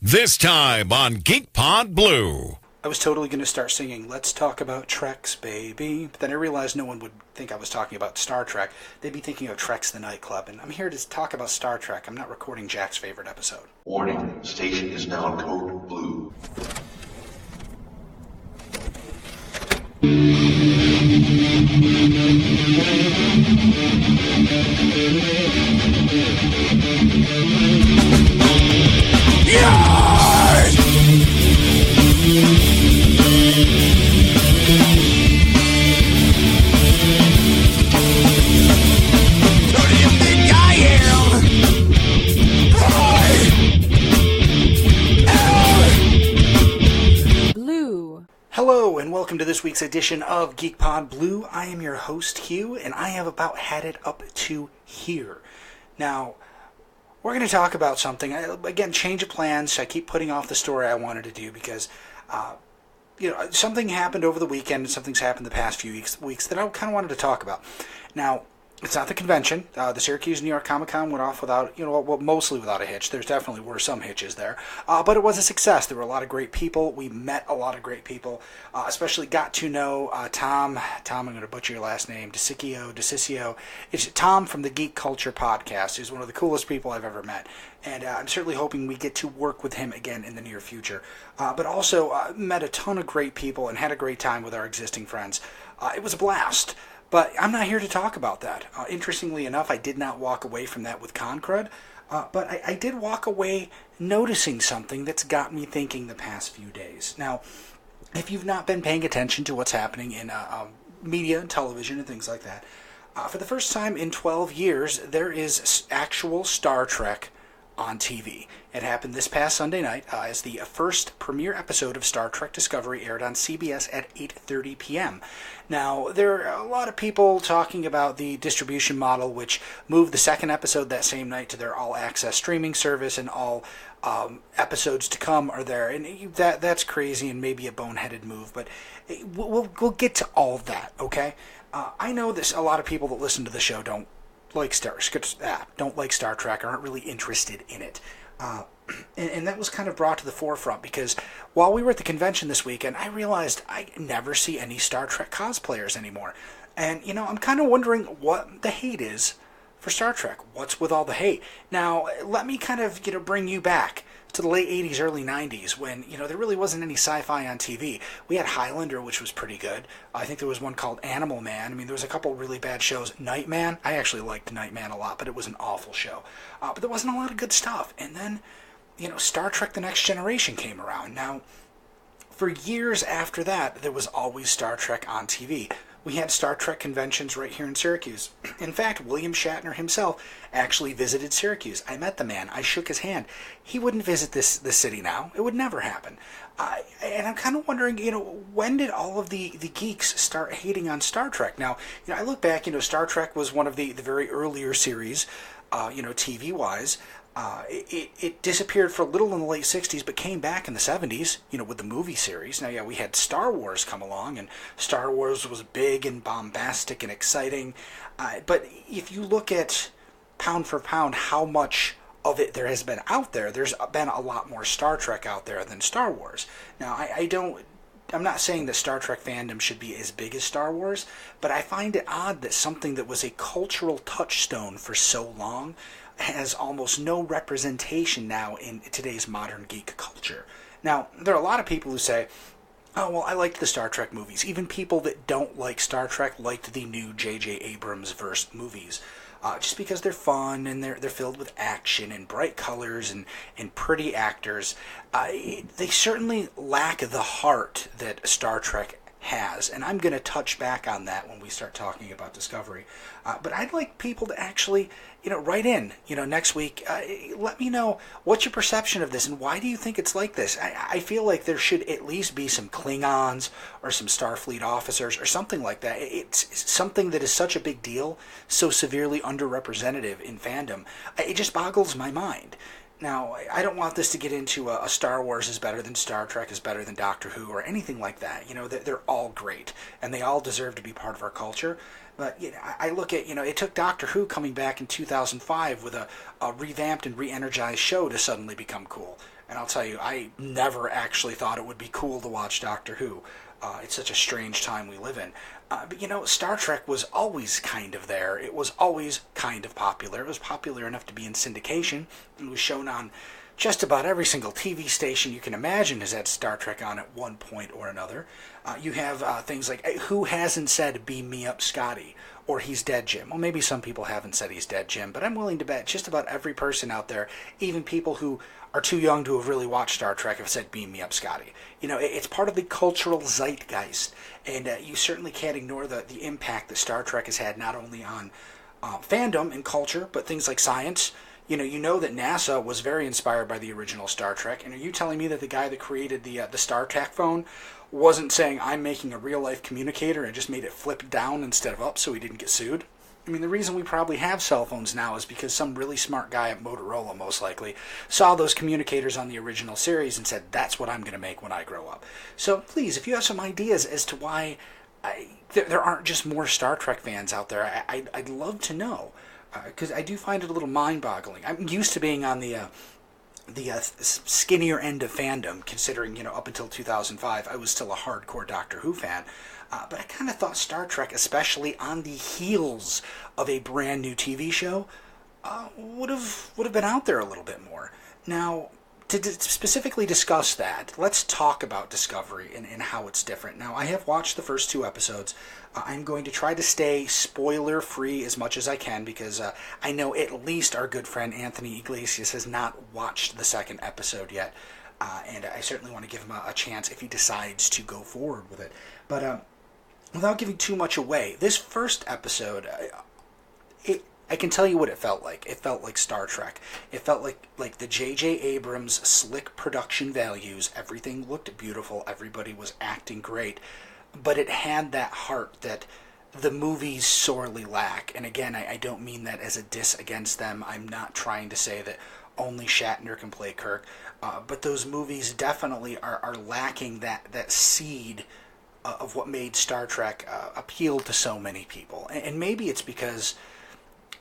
This time on GeekPod Blue. I was totally going to start singing, "Let's talk about Treks, baby." But then I realized no one would think I was talking about Star Trek. They'd be thinking of Treks the nightclub. And I'm here to talk about Star Trek. I'm not recording Jack's favorite episode. Warning, station is now code blue. Hello, and welcome to this week's edition of GeekPod Blue. I am your host, Hugh, and I have about had it up to here. Now, we're going to talk about something. Again, change of plans. I keep putting off the story I wanted to do because, something happened over the weekend and something's happened the past few weeks that I kind of wanted to talk about. Now, it's not the convention. The Syracuse New York Comic Con went off without, mostly without a hitch. There's definitely were some hitches there. But it was a success. There were a lot of great people. We met a lot of great people. Especially got to know Tom, I'm going to butcher your last name, DeCiccio. It's Tom from the Geek Culture Podcast. He's one of the coolest people I've ever met. And I'm certainly hoping we get to work with him again in the near future. But also met a ton of great people and had a great time with our existing friends. It was a blast. But I'm not here to talk about that. Interestingly enough, I did not walk away from that with Concrud, but I did walk away noticing something that's got me thinking the past few days. Now, if you've not been paying attention to what's happening in media and television and things like that, for the first time in 12 years, there is actual Star Trek on TV. It happened this past Sunday night as the first premiere episode of Star Trek Discovery aired on CBS at 8:30 p.m. Now, there are a lot of people talking about the distribution model, which moved the second episode that same night to their all-access streaming service, and all episodes to come are there. And that's crazy and maybe a boneheaded move, but we'll get to all of that, okay? I know this. A lot of people that listen to the show don't like Star Trek, aren't really interested in it. And that was kind of brought to the forefront because while we were at the convention this weekend, I realized I never see any Star Trek cosplayers anymore. And, I'm kind of wondering what the hate is for Star Trek. What's with all the hate? Now, let me kind of, bring you back to the late 80s, early 90s when, there really wasn't any sci-fi on TV. We had Highlander, which was pretty good. I think there was one called Animal Man. I mean, there was a couple really bad shows. Nightman, I actually liked Nightman a lot, but it was an awful show. But there wasn't a lot of good stuff. And then, Star Trek The Next Generation came around. Now, for years after that, there was always Star Trek on TV. We had Star Trek conventions right here in Syracuse. In fact, William Shatner himself actually visited Syracuse. I met the man. I shook his hand. He wouldn't visit this city now. It would never happen. And I'm kind of wondering, when did all of the geeks start hating on Star Trek? Now, I look back, Star Trek was one of the very earlier series, TV-wise. It disappeared for a little in the late 60s, but came back in the 70s, with the movie series. Now, we had Star Wars come along, and Star Wars was big and bombastic and exciting. But if you look at pound for pound how much of it there has been out there, there's been a lot more Star Trek out there than Star Wars. Now, I'm not saying that Star Trek fandom should be as big as Star Wars, but I find it odd that something that was a cultural touchstone for so long has almost no representation now in today's modern geek culture. Now, there are a lot of people who say, oh, well, I liked the Star Trek movies. Even people that don't like Star Trek liked the new J.J. Abrams-verse movies. Just because they're fun and they're filled with action and bright colors and pretty actors. They certainly lack the heart that Star Trek has, and I'm going to touch back on that when we start talking about Discovery. But I'd like people to actually, write in, next week. Let me know what's your perception of this and why do you think it's like this? I feel like there should at least be some Klingons or some Starfleet officers or something like that. It's something that is such a big deal, so severely underrepresented in fandom. It just boggles my mind. Now, I don't want this to get into a Star Wars is better than Star Trek is better than Doctor Who or anything like that. They're all great, and they all deserve to be part of our culture. But I look at, it took Doctor Who coming back in 2005 with a revamped and re-energized show to suddenly become cool. And I'll tell you, I never actually thought it would be cool to watch Doctor Who. It's such a strange time we live in. But you know, Star Trek was always kind of there. It was always kind of popular. It was popular enough to be in syndication. It was shown on just about every single TV station you can imagine has had Star Trek on at one point or another. You have things like, who hasn't said, "Beam me up, Scotty," or "He's dead, Jim"? Well, maybe some people haven't said "He's dead, Jim," but I'm willing to bet just about every person out there, even people who are too young to have really watched Star Trek, have said "Beam me up, Scotty." You know, it's part of the cultural zeitgeist, and you certainly can't ignore the impact that Star Trek has had not only on fandom and culture, but things like science. You know that NASA was very inspired by the original Star Trek, and are you telling me that the guy that created the Star Trek phone wasn't saying, "I'm making a real-life communicator," and just made it flip down instead of up so he didn't get sued? I mean, the reason we probably have cell phones now is because some really smart guy at Motorola, most likely, saw those communicators on the original series and said, "That's what I'm going to make when I grow up." So please, if you have some ideas as to why there aren't just more Star Trek fans out there, I'd love to know. Because I do find it a little mind-boggling. I'm used to being on the skinnier end of fandom, considering, up until 2005, I was still a hardcore Doctor Who fan. But I kind of thought Star Trek, especially on the heels of a brand new TV show, would have been out there a little bit more. Now, to specifically discuss that, let's talk about Discovery and how it's different. Now, I have watched the first 2 episodes. I'm going to try to stay spoiler-free as much as I can because I know at least our good friend Anthony Iglesias has not watched the second episode yet, and I certainly want to give him a chance if he decides to go forward with it. But without giving too much away, this first episode, I can tell you what it felt like. It felt like Star Trek. It felt like the J.J. Abrams slick production values. Everything looked beautiful. Everybody was acting great. But it had that heart that the movies sorely lack. And again, I don't mean that as a diss against them. I'm not trying to say that only Shatner can play Kirk. But those movies definitely are lacking that seed of what made Star Trek appeal to so many people. And maybe it's because,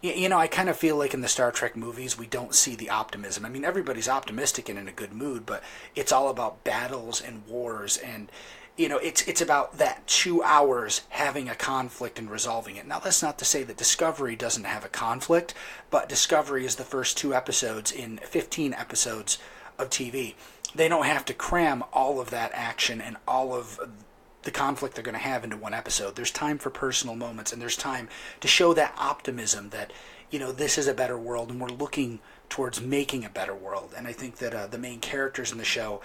I kind of feel like in the Star Trek movies, we don't see the optimism. I mean, everybody's optimistic and in a good mood, but it's all about battles and wars, and, it's about that 2 hours having a conflict and resolving it. Now, that's not to say that Discovery doesn't have a conflict, but Discovery is the first 2 episodes in 15 episodes of TV. They don't have to cram all of that action and all of the conflict they're going to have into one episode. There's time for personal moments, and there's time to show that optimism that, this is a better world, and we're looking towards making a better world. And I think that the main characters in the show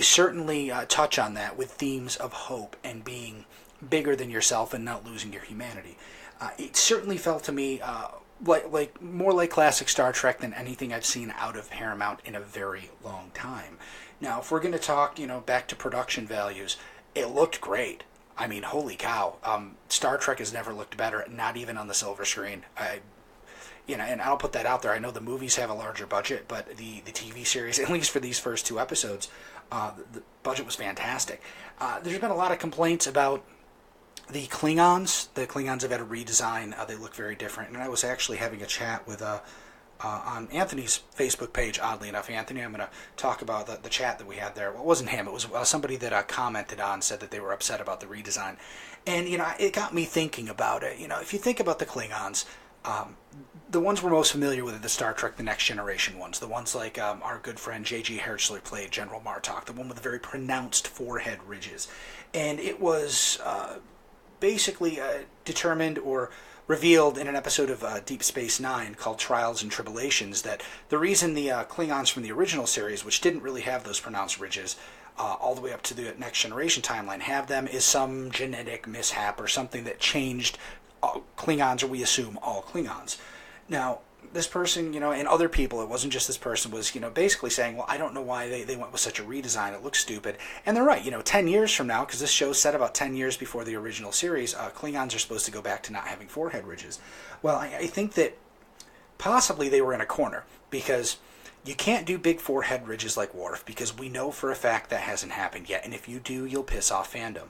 certainly touch on that with themes of hope and being bigger than yourself and not losing your humanity. It certainly felt to me like more like classic Star Trek than anything I've seen out of Paramount in a very long time. Now, if we're going to talk, back to production values, it looked great. I mean, holy cow. Star Trek has never looked better, not even on the silver screen. And I'll put that out there. I know the movies have a larger budget, but the TV series, at least for these first 2 episodes, the budget was fantastic. There's been a lot of complaints about the Klingons. The Klingons have had a redesign. They look very different. And I was actually having a chat with on Anthony's Facebook page, oddly enough. Anthony, I'm going to talk about the chat that we had there. Well, it wasn't him. It was somebody that commented on, said that they were upset about the redesign. And, it got me thinking about it. If you think about the Klingons, the ones we're most familiar with are the Star Trek The Next Generation ones. The ones like our good friend J.G. Hertzler played General Martok, the one with the very pronounced forehead ridges. And it was basically determined or revealed in an episode of Deep Space Nine called Trials and Tribulations that the reason the Klingons from the original series, which didn't really have those pronounced ridges, all the way up to the Next Generation timeline, have them is some genetic mishap or something that changed Klingons, or we assume all Klingons. Now, this person, and other people, it wasn't just this person, was, basically saying, well, I don't know why they went with such a redesign. It looks stupid. And they're right. 10 years from now, because this show's set about 10 years before the original series, Klingons are supposed to go back to not having forehead ridges. Well, I think that possibly they were in a corner, because you can't do big forehead ridges like Worf, because we know for a fact that hasn't happened yet. And if you do, you'll piss off fandom.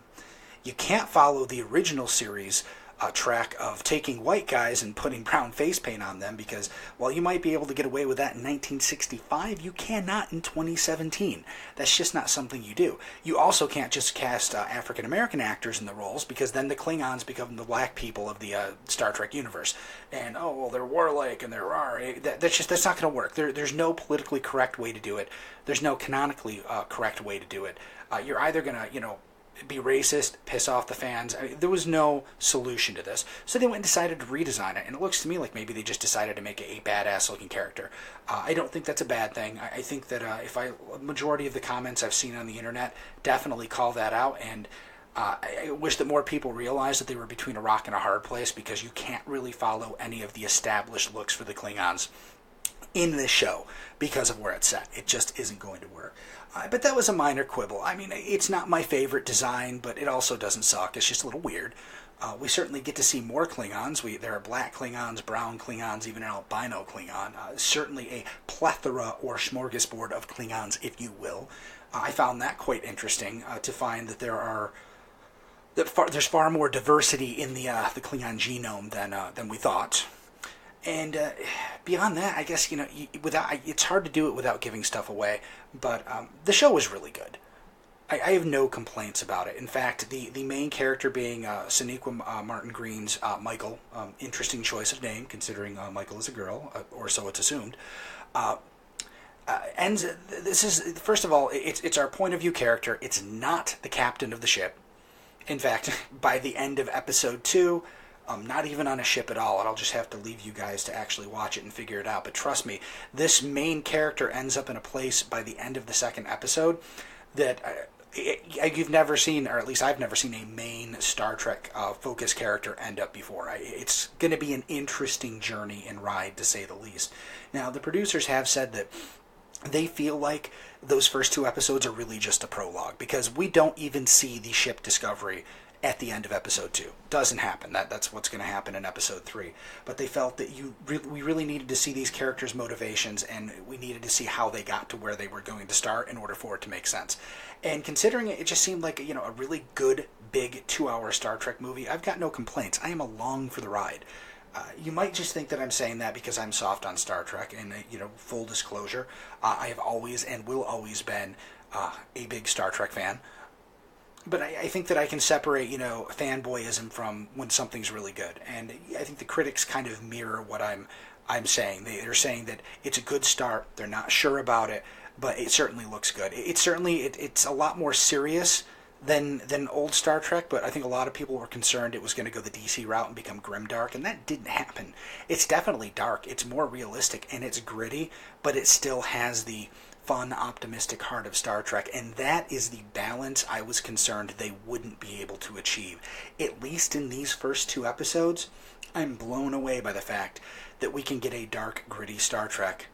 You can't follow the original series track of taking white guys and putting brown face paint on them, because while you might be able to get away with that in 1965, you cannot in 2017. That's just not something you do. You also can't just cast African American actors in the roles, because then the Klingons become the black people of the Star Trek universe. And oh well, they're warlike and they're that's not going to work. There's no politically correct way to do it. There's no canonically correct way to do it. You're either going to be racist, piss off the fans. I mean, there was no solution to this. So they went and decided to redesign it, and it looks to me like maybe they just decided to make a badass-looking character. I don't think that's a bad thing. I think that a majority of the comments I've seen on the internet definitely call that out, and I wish that more people realized that they were between a rock and a hard place, because you can't really follow any of the established looks for the Klingons in this show because of where it's set. It just isn't going to work. But that was a minor quibble. I mean, it's not my favorite design, but it also doesn't suck. It's just a little weird. We certainly get to see more Klingons. There are black Klingons, brown Klingons, even an albino Klingon. Certainly a plethora or smorgasbord of Klingons, if you will. I found that quite interesting to find that there's far more diversity in the Klingon genome than we thought. And beyond that, I guess it's hard to do it without giving stuff away. But the show was really good. I have no complaints about it. In fact, the main character being Sonequa Martin Green's Michael, interesting choice of name considering Michael is a girl, or so it's assumed. This is, first of all, it's our point of view character. It's not the captain of the ship. In fact, by the end of episode 2. Not even on a ship at all, and I'll just have to leave you guys to actually watch it and figure it out. But trust me, this main character ends up in a place by the end of the second episode that you've never seen, or at least I've never seen a main Star Trek focus character end up before. It's going to be an interesting journey and ride, to say the least. Now, the producers have said that they feel like those first 2 episodes are really just a prologue, because we don't even see the ship Discovery at the end of episode 2. Doesn't happen. That's what's going to happen in episode 3. But they felt that we really needed to see these characters' motivations, and we needed to see how they got to where they were going to start in order for it to make sense. And considering it just seemed like a really good, big 2-hour Star Trek movie, I've got no complaints. I am along for the ride. You might just think that I'm saying that because I'm soft on Star Trek, and full disclosure, I have always and will always been a big Star Trek fan. But I think that I can separate, fanboyism from when something's really good. And I think the critics kind of mirror what I'm saying. They're saying that it's a good start. They're not sure about it, but it certainly looks good. It's a lot more serious than old Star Trek, but I think a lot of people were concerned it was going to go the DC route and become grimdark, and that didn't happen. It's definitely dark. It's more realistic, and it's gritty, but it still has the fun, optimistic heart of Star Trek, and that is the balance I was concerned they wouldn't be able to achieve. At least in these first 2 episodes, I'm blown away by the fact that we can get a dark, gritty Star Trek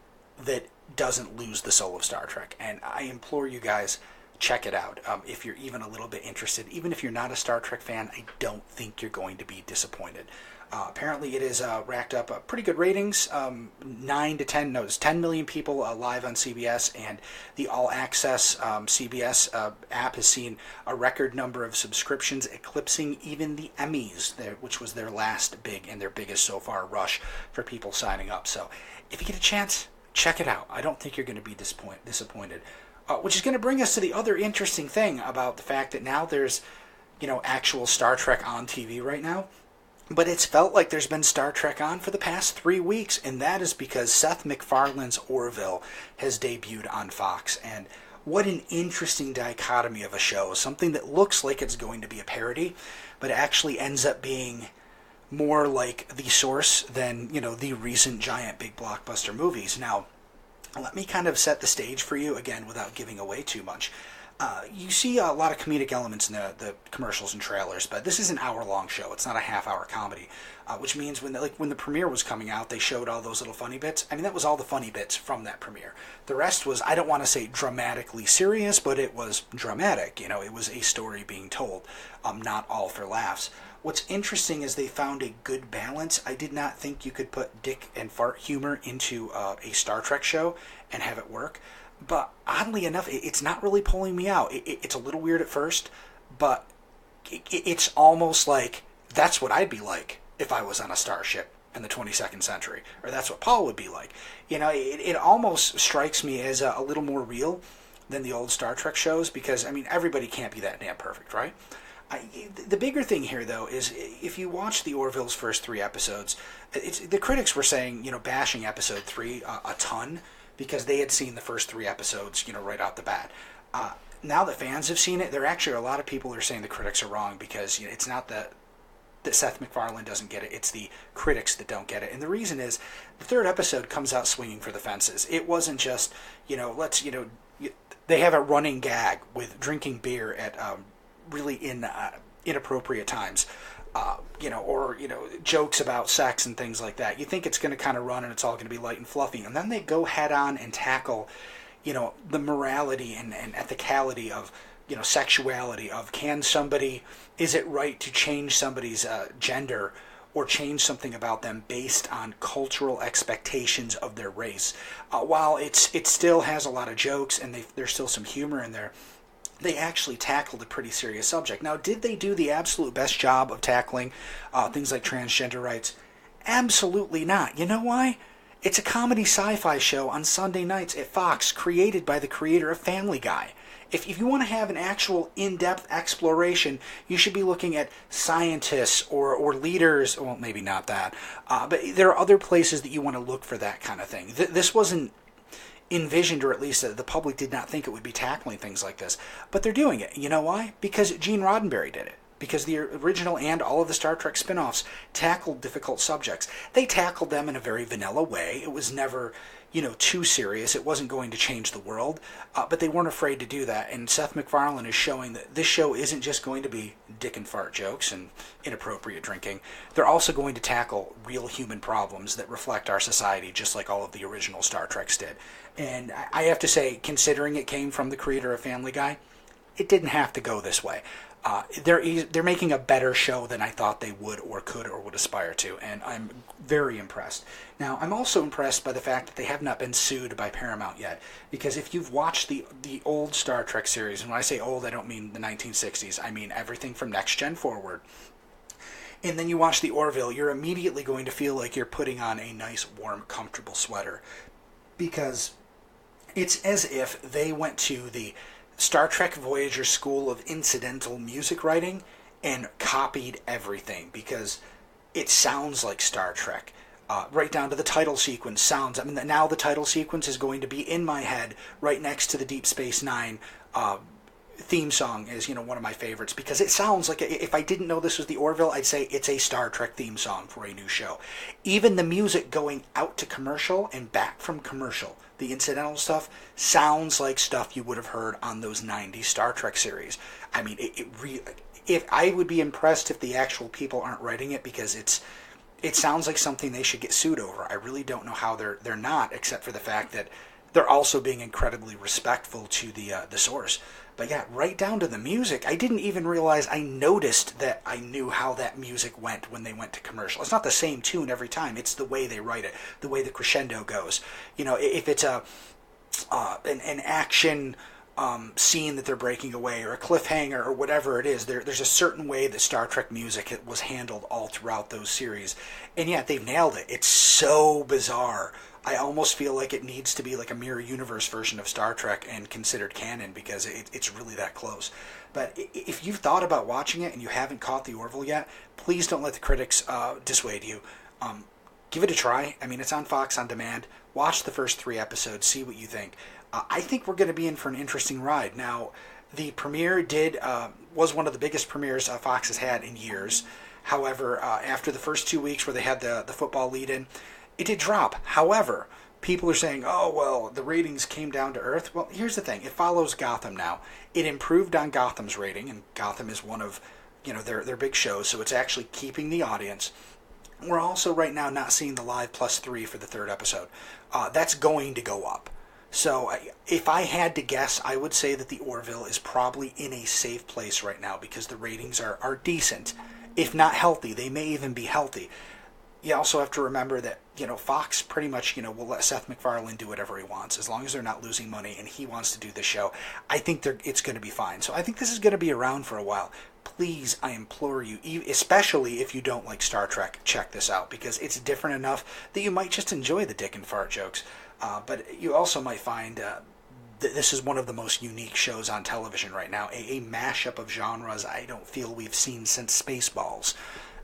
that doesn't lose the soul of Star Trek. And I implore you guys, check it out. If you're even a little bit interested, even if you're not a Star Trek fan, I don't think you're going to be disappointed. Apparently it has racked up pretty good ratings, 10 million people live on CBS, and the All Access CBS app has seen a record number of subscriptions, eclipsing even the Emmys, which was their last big and their biggest so far rush for people signing up. So if you get a chance, check it out. I don't think you're going to be disappointed. Which is going to bring us to the other interesting thing about the fact that now there's, actual Star Trek on TV right now. But it's felt like there's been Star Trek on for the past 3 weeks, and that is because Seth MacFarlane's Orville has debuted on Fox. And what an interesting dichotomy of a show. Something that looks like it's going to be a parody, but actually ends up being more like the source than, the recent giant big blockbuster movies. Now, let me kind of set the stage for you, again, without giving away too much. You see a lot of comedic elements in the commercials and trailers, but this is an hour-long show. It's not a half-hour comedy, which means when the premiere was coming out, they showed all those little funny bits. I mean, that was all the funny bits from that premiere. The rest was, I don't want to say dramatically serious, but it was dramatic. It was a story being told, not all for laughs. What's interesting is they found a good balance. I did not think you could put dick and fart humor into a Star Trek show and have it work. But oddly enough, it's not really pulling me out. It's a little weird at first, but it's almost like That's what I'd be like if I was on a starship in the 22nd century, or that's what Paul would be like. It almost strikes me as a little more real than the old Star Trek shows, because, I mean, everybody can't be that damn perfect, right? The bigger thing here, though, is if you watch the Orville's first 3 episodes, the critics were saying, bashing episode 3 a ton, because they had seen the first 3 episodes, right out the bat. Now that fans have seen it, there actually are a lot of people who are saying the critics are wrong, because it's not that Seth MacFarlane doesn't get it, it's the critics that don't get it. And the reason is, the 3rd episode comes out swinging for the fences. It wasn't just, they have a running gag with drinking beer at really inappropriate times, or jokes about sex and things like that. You think it's going to kind of run and it's all going to be light and fluffy, and then they go head on and tackle, the morality and ethicality of, sexuality, of is it right to change somebody's gender or change something about them based on cultural expectations of their race. While it still has a lot of jokes and there's still some humor in there, they actually tackled a pretty serious subject. Now, did they do the absolute best job of tackling things like transgender rights? Absolutely not. You know why? It's a comedy sci-fi show on Sunday nights at Fox, created by the creator of Family Guy. If you want to have an actual in-depth exploration, you should be looking at scientists or leaders. Well, maybe not that. But there are other places that you want to look for that kind of thing. This wasn't envisioned, or at least the public did not think it would be tackling things like this. But they're doing it. You know why? Because Gene Roddenberry did it. Because the original and all of the Star Trek spin-offs tackled difficult subjects. They tackled them in a very vanilla way. It was never, too serious. It wasn't going to change the world. But they weren't afraid to do that. And Seth MacFarlane is showing that this show isn't just going to be dick and fart jokes and inappropriate drinking. They're also going to tackle real human problems that reflect our society, just like all of the original Star Treks did. And I have to say, considering it came from the creator of Family Guy, it didn't have to go this way. They're making a better show than I thought they would or could or would aspire to, and I'm very impressed. Now, I'm also impressed by the fact that they have not been sued by Paramount yet, because if you've watched the old Star Trek series, and when I say old, I don't mean the 1960s, I mean everything from Next Gen forward, and then you watch the Orville, you're immediately going to feel like you're putting on a nice, warm, comfortable sweater, because it's as if they went to the Star Trek Voyager School of Incidental Music Writing and copied everything, because it sounds like Star Trek. Right down to the title sequence sounds. I mean, now the title sequence is going to be in my head right next to the Deep Space Nine theme song is, one of my favorites, because it sounds like, if I didn't know this was the Orville, I'd say it's a Star Trek theme song for a new show. Even the music going out to commercial and back from commercial, the incidental stuff, sounds like stuff you would have heard on those 90s Star Trek series. I mean, if I would be impressed if the actual people aren't writing it, because it sounds like something they should get sued over. I really don't know how they're not, except for the fact that they're also being incredibly respectful to the source. But yeah, right down to the music. I didn't even realize I noticed that I knew how that music went when they went to commercial. It's not the same tune every time. It's the way they write it, the way the crescendo goes. If it's an action scene that they're breaking away, or a cliffhanger, or whatever it is, there's a certain way that Star Trek music was handled all throughout those series. And yet they've nailed it. It's so bizarre. I almost feel like it needs to be like a mirror universe version of Star Trek and considered canon, because it's really that close. But if you've thought about watching it and you haven't caught the Orville yet, please don't let the critics dissuade you. Give it a try. I mean, it's on Fox On Demand. Watch the first 3 episodes, see what you think. I think we're going to be in for an interesting ride. Now, the premiere was one of the biggest premieres Fox has had in years. However, after the first 2 weeks where they had the football lead-in, it did drop. However, people are saying, oh, well, the ratings came down to earth. Well, here's the thing. It follows Gotham now. It improved on Gotham's rating, and Gotham is one of their big shows, so it's actually keeping the audience. We're also right now not seeing the live +3 for the 3rd episode. That's going to go up. So if I had to guess, I would say that the Orville is probably in a safe place right now, because the ratings are decent. If not healthy, they may even be healthy. you also have to remember that, Fox pretty much, will let Seth MacFarlane do whatever he wants, as long as they're not losing money and he wants to do the show. I think it's going to be fine. So I think this is going to be around for a while. Please, I implore you, especially if you don't like Star Trek, check this out, because it's different enough that you might just enjoy the dick and fart jokes. But you also might find this is one of the most unique shows on television right now, a mashup of genres I don't feel we've seen since Spaceballs.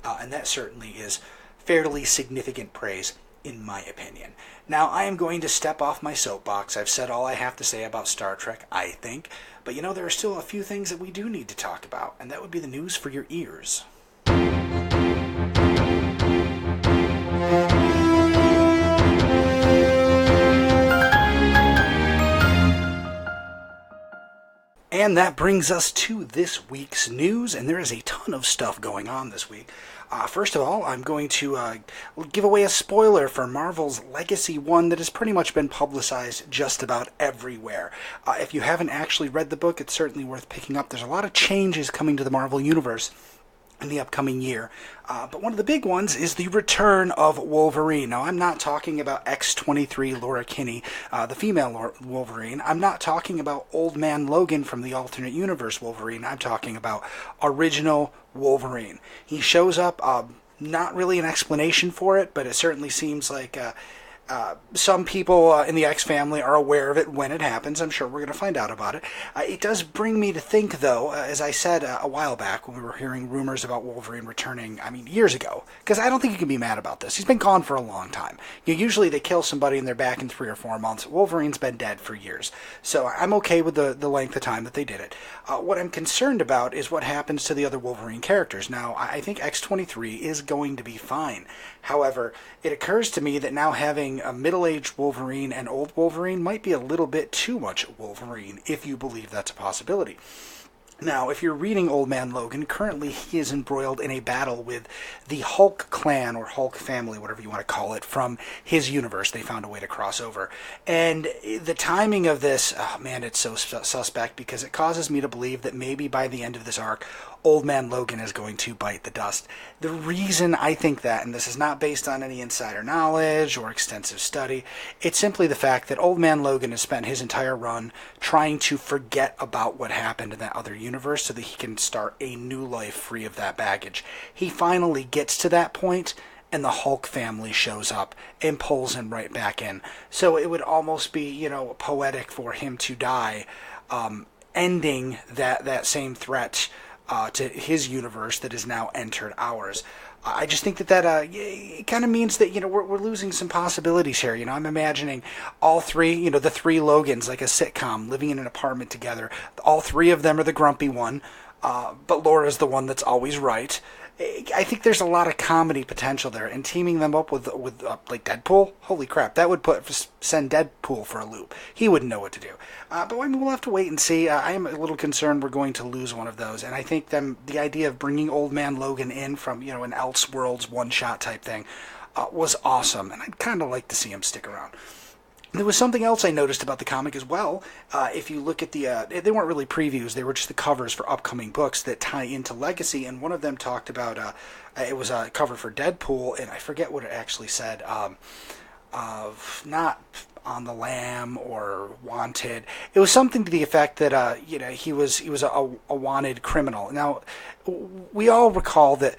And that certainly is fairly significant praise, in my opinion. Now, I am going to step off my soapbox. I've said all I have to say about Star Trek, I think. But there are still a few things that we do need to talk about, and that would be the news for your ears. And that brings us to this week's news, and there is a ton of stuff going on this week. First of all, I'm going to give away a spoiler for Marvel's Legacy 1 that has pretty much been publicized just about everywhere. If you haven't actually read the book, it's certainly worth picking up. There's a lot of changes coming to the Marvel Universe in the upcoming year. But one of the big ones is the return of Wolverine. Now, I'm not talking about X-23 Laura Kinney, the female Wolverine. I'm not talking about Old Man Logan from the alternate universe Wolverine. I'm talking about original Wolverine. He shows up, not really an explanation for it, but it certainly seems like some people in the X family are aware of it when it happens. I'm sure we're going to find out about it. It does bring me to think, though, as I said a while back when we were hearing rumors about Wolverine returning, years ago, because I don't think you can be mad about this. He's been gone for a long time. Usually they kill somebody and they're back in 3 or 4 months. Wolverine's been dead for years. So I'm okay with the length of time that they did it. What I'm concerned about is what happens to the other Wolverine characters. Now, I think X-23 is going to be fine. However, it occurs to me that now having a middle-aged Wolverine and old Wolverine might be a little bit too much Wolverine, if you believe that's a possibility. Now, if you're reading Old Man Logan, currently he is embroiled in a battle with the Hulk clan, or Hulk family, whatever you want to call it, from his universe. They found a way to cross over. And the timing of this, it's so suspect, because it causes me to believe that maybe by the end of this arc, Old Man Logan is going to bite the dust. The reason I think that, and this is not based on any insider knowledge or extensive study, it's simply the fact that Old Man Logan has spent his entire run trying to forget about what happened in that other universe so that he can start a new life free of that baggage. He finally gets to that point, and the Hulk family shows up and pulls him right back in. So it would almost be, poetic for him to die, ending that same threat to his universe that has now entered ours. I just think that it kind of means that, we're losing some possibilities here. I'm imagining all three, the 3 Logans, like a sitcom, living in an apartment together. All 3 of them are the grumpy one, but Laura's the one that's always right. I think there's a lot of comedy potential there, and teaming them up with like Deadpool, holy crap, that would send Deadpool for a loop. He wouldn't know what to do. But we'll have to wait and see. I am a little concerned we're going to lose one of those, and I think the idea of bringing Old Man Logan in from an Elseworlds one-shot type thing was awesome, and I'd kind of like to see him stick around. There was something else I noticed about the comic as well. If you look at they weren't really previews, they were just the covers for upcoming books that tie into Legacy, and one of them talked about, it was a cover for Deadpool, and I forget what it actually said, of not On the Lam or Wanted. It was something to the effect that, he was a wanted criminal. Now, we all recall that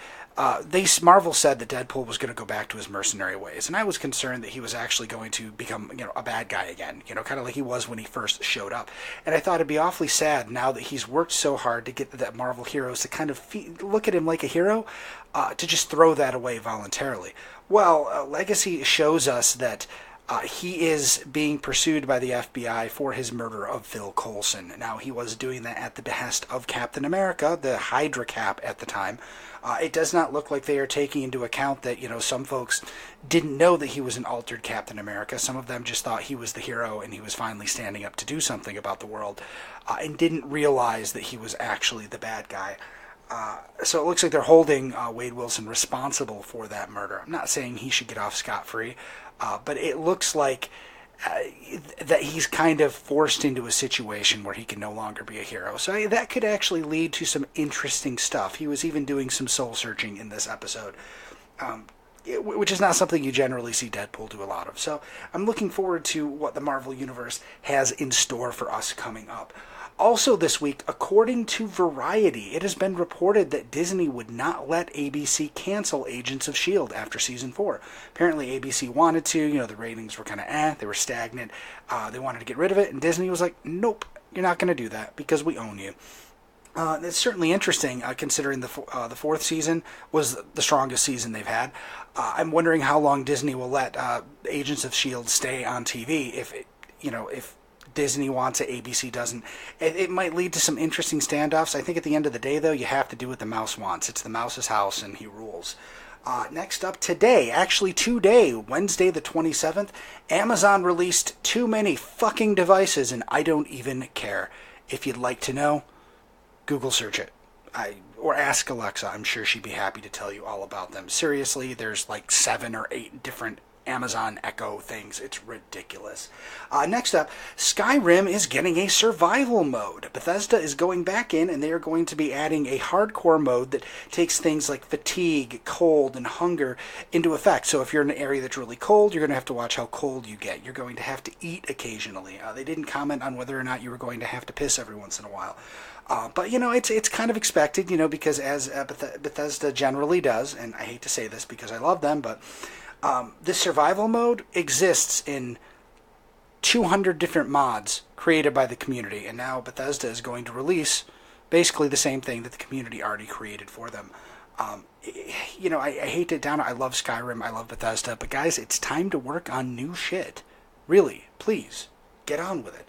Marvel said that Deadpool was going to go back to his mercenary ways, and I was concerned that he was actually going to become, a bad guy again, kind of like he was when he first showed up. And I thought it'd be awfully sad now that he's worked so hard to get that Marvel heroes to kind of look at him like a hero, to just throw that away voluntarily. Well, Legacy shows us that he is being pursued by the FBI for his murder of Phil Coulson. Now, he was doing that at the behest of Captain America, the Hydra Cap at the time. It does not look like they are taking into account that, some folks didn't know that he was an altered Captain America. Some of them just thought he was the hero and he was finally standing up to do something about the world, and didn't realize that he was actually the bad guy. So it looks like they're holding Wade Wilson responsible for that murder. I'm not saying he should get off scot-free, but it looks like that he's kind of forced into a situation where he can no longer be a hero. So that could actually lead to some interesting stuff. He was even doing some soul-searching in this episode. which is not something you generally see Deadpool do a lot of. So I'm looking forward to what the Marvel Universe has in store for us coming up. Also this week, according to Variety, it has been reported that Disney would not let ABC cancel Agents of S.H.I.E.L.D. after Season 4. Apparently ABC wanted to, the ratings were kind of they were stagnant. They wanted to get rid of it, and Disney was like, nope, you're not going to do that because we own you. It's certainly interesting, considering the fourth season was the strongest season they've had. I'm wondering how long Disney will let Agents of S.H.I.E.L.D. stay on TV if Disney wants it, ABC doesn't. It might lead to some interesting standoffs. I think at the end of the day, though, you have to do what the mouse wants. It's the mouse's house, and he rules. Next up today, Wednesday the 27th, Amazon released too many fucking devices, and I don't even care. If you'd like to know, Google search it. Or ask Alexa. I'm sure she'd be happy to tell you all about them. Seriously, there's like 7 or 8 different Amazon Echo things. It's ridiculous. Next up, Skyrim is getting a survival mode. Bethesda is going back in, and they are going to be adding a hardcore mode that takes things like fatigue, cold, and hunger into effect. So if you're in an area that's really cold, you're going to have to watch how cold you get. You're going to have to eat occasionally. They didn't comment on whether or not you were going to have to piss every once in a while. But, it's kind of expected, because as Bethesda generally does, and I hate to say this because I love them, but this survival mode exists in 200 different mods created by the community, and now Bethesda is going to release basically the same thing that the community already created for them. I hate to down it. I love Skyrim, I love Bethesda, but guys, it's time to work on new shit. Really, please, get on with it.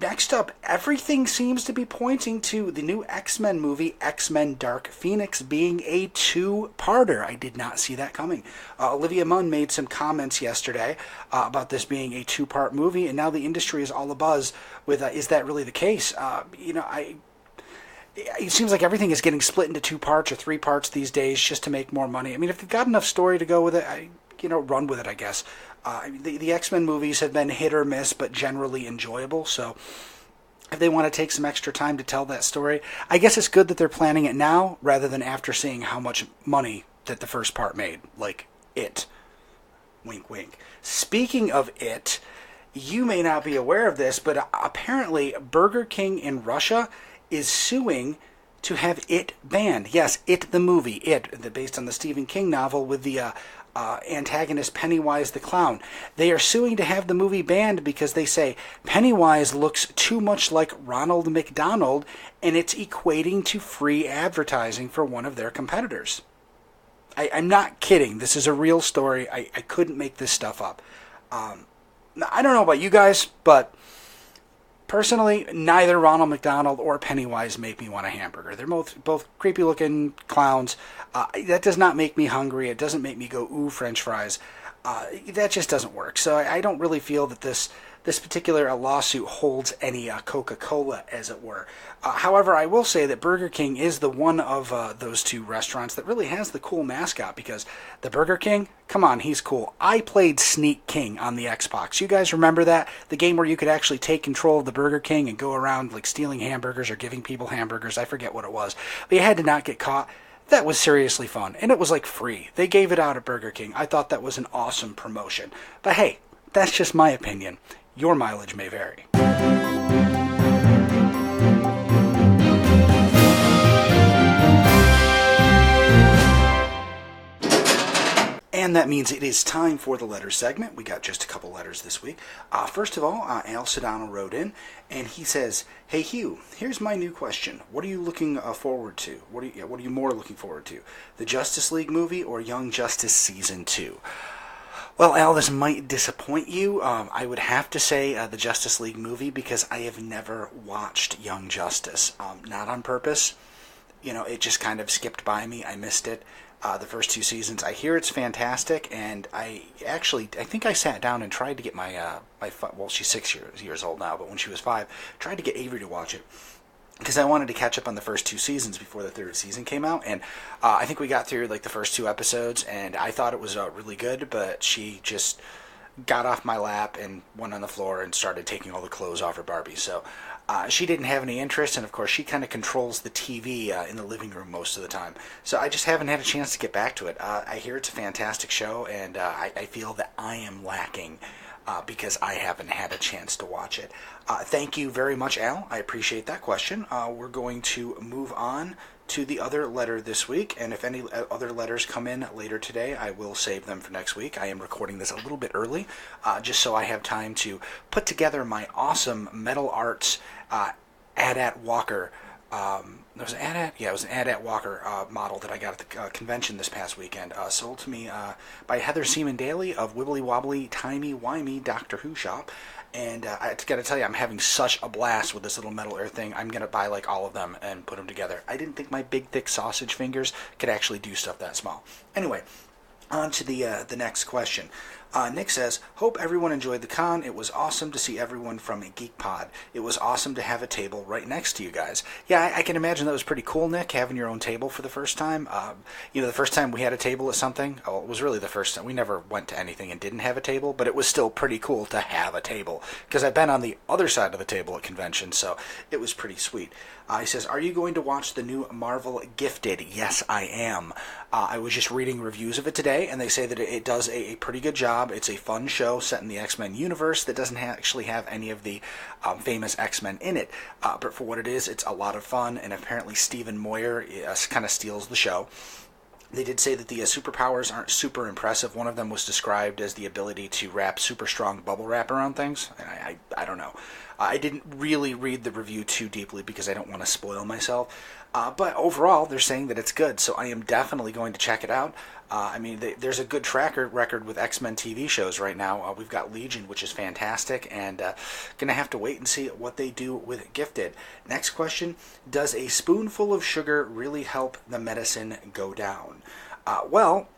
Next up, everything seems to be pointing to the new X-Men movie, X-Men Dark Phoenix, being a 2-parter. I did not see that coming. Olivia Munn made some comments yesterday about this being a 2-part movie, and now the industry is all abuzz with, is that really the case? It seems like everything is getting split into 2 parts or 3 parts these days just to make more money. I mean, if they've got enough story to go with it, run with it, I guess. The X-Men movies have been hit or miss, but generally enjoyable, so if they want to take some extra time to tell that story, I guess it's good that they're planning it now, rather than after seeing how much money that the first part made, like It. Wink, wink. Speaking of It, you may not be aware of this, but apparently Burger King in Russia is suing to have It banned. Yes, It the movie, It, based on the Stephen King novel with the antagonist Pennywise the Clown. They are suing to have the movie banned because they say Pennywise looks too much like Ronald McDonald, and it's equating to free advertising for one of their competitors. I'm not kidding. This is a real story. I couldn't make this stuff up. I don't know about you guys, but personally, neither Ronald McDonald or Pennywise make me want a hamburger. They're both creepy-looking clowns. That does not make me hungry. It doesn't make me go, ooh, French fries. That just doesn't work. So I don't really feel that this particular lawsuit holds any Coca-Cola, as it were. However, I will say that Burger King is the one of those 2 restaurants that really has the cool mascot, because the Burger King, come on, he's cool. I played Sneak King on the Xbox. You guys remember that? The game where you could actually take control of the Burger King and go around like stealing hamburgers or giving people hamburgers. I forget what it was. But you had to not get caught. That was seriously fun, and it was like free. They gave it out at Burger King. I thought that was an awesome promotion. But hey, that's just my opinion. Your mileage may vary. And that means it is time for the letter segment. We got just a couple letters this week. First of all, Al Sedano wrote in, and he says, "Hey Hugh, here's my new question. What are you looking forward to? What are you more looking forward to? The Justice League movie or Young Justice Season 2? Well, Al, this might disappoint you. I would have to say the Justice League movie, because I have never watched Young Justice. Not on purpose. It just kind of skipped by me. I missed it. The first 2 seasons. I hear it's fantastic, and I think I sat down and tried to get my she's 6 years old now, but when she was 5, tried to get Avery to watch it, because I wanted to catch up on the first 2 seasons before the 3rd season came out, and I think we got through like the first 2 episodes, and I thought it was really good, but she just got off my lap and went on the floor and started taking all the clothes off her Barbie. So She didn't have any interest, and of course she kind of controls the TV in the living room most of the time. So I just haven't had a chance to get back to it. I hear it's a fantastic show, and I feel that I am lacking because I haven't had a chance to watch it. Thank you very much, Al. I appreciate that question. We're going to move on to the other letter this week, and if any other letters come in later today, I will save them for next week. I am recording this a little bit early, just so I have time to put together my awesome Metal Arts AT-AT Walker. It was an AT-AT Walker model that I got at the convention this past weekend, sold to me by Heather Seaman Daly of Wibbly Wobbly Timey Wimey Doctor Who Shop. And I got to tell you, I'm having such a blast with this little metal air thing. I'm going to buy like all of them and put them together. I didn't think my big, thick sausage fingers could actually do stuff that small. Anyway, on to the next question. Nick says, hope everyone enjoyed the con. It was awesome to see everyone from GeekPod. It was awesome to have a table right next to you guys. Yeah, I can imagine that was pretty cool, Nick, having your own table for the first time. The first time we had a table at something, it was really the first time. We never went to anything and didn't have a table, but it was still pretty cool to have a table, because I've been on the other side of the table at conventions, so it was pretty sweet. He says, are you going to watch the new Marvel Gifted? Yes, I am. I was just reading reviews of it today, and they say that it does a pretty good job. It's a fun show set in the X-Men universe that doesn't actually have any of the famous X-Men in it. But for what it is, it's a lot of fun, and apparently Stephen Moyer kind of steals the show. They did say that the superpowers aren't super impressive. One of them was described as the ability to wrap super strong bubble wrap around things. And I don't know. I didn't really read the review too deeply because I don't want to spoil myself. But overall, they're saying that it's good, so I am definitely going to check it out. There's a good track record with X-Men TV shows right now. We've got Legion, which is fantastic, and going to have to wait and see what they do with Gifted. Next question, does a spoonful of sugar really help the medicine go down? Well,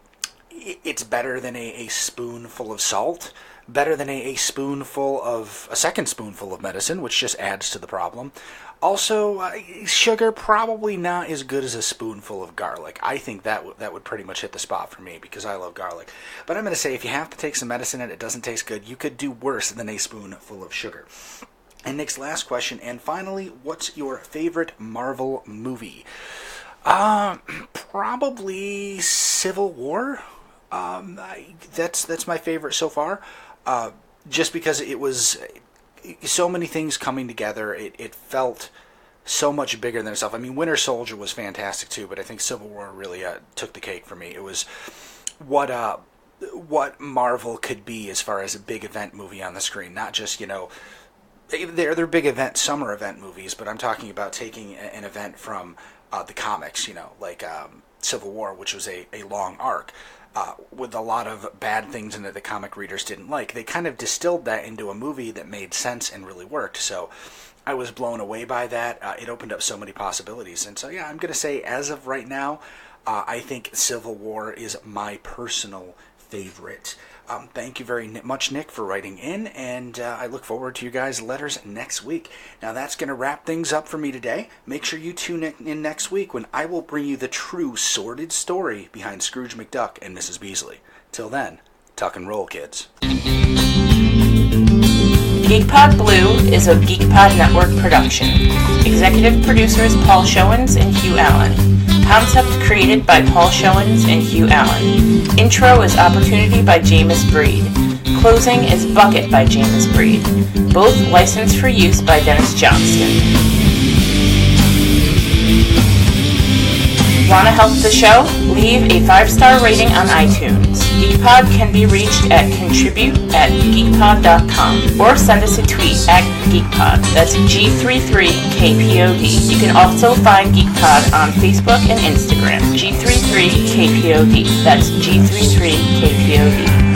it's better than a spoonful of salt, better than a second spoonful of medicine, which just adds to the problem. Also, sugar probably not as good as a spoonful of garlic. I think that would pretty much hit the spot for me because I love garlic. But I'm going to say if you have to take some medicine and it doesn't taste good, you could do worse than a spoonful of sugar. And Nick's last question, and finally, what's your favorite Marvel movie? Probably Civil War. That's my favorite so far. Just because it was so many things coming together, it felt so much bigger than itself. I mean, Winter Soldier was fantastic too, but I think Civil War really took the cake for me. It was what Marvel could be as far as a big event movie on the screen, not just they're big event summer event movies, but I'm talking about taking an event from the comics, like Civil War, which was a long arc. With a lot of bad things in it the comic readers didn't like. They kind of distilled that into a movie that made sense and really worked. So I was blown away by that. It opened up so many possibilities. And so, yeah, I'm going to say as of right now, I think Civil War is my personal favorite. Thank you very much, Nick, for writing in, and I look forward to you guys' letters next week. Now, that's going to wrap things up for me today. Make sure you tune in next week when I will bring you the true sordid story behind Scrooge McDuck and Mrs. Beasley. Till then, tuck and roll, kids. GeekPod Blue is a GeekPod Network production. Executive producers Paul Showens and Hugh Allen. Concept created by Paul Showens and Hugh Allen. Intro is Opportunity by Jamus Breed. Closing is Bucket by Jamus Breed. Both licensed for use by Dennis Johnston. Want to help the show? Leave a 5-star rating on iTunes. GeekPod can be reached at contribute@geekpod.com or send us a tweet at GeekPod. That's G33kpod. You can also find GeekPod on Facebook and Instagram. G33kpod. That's G33kpod.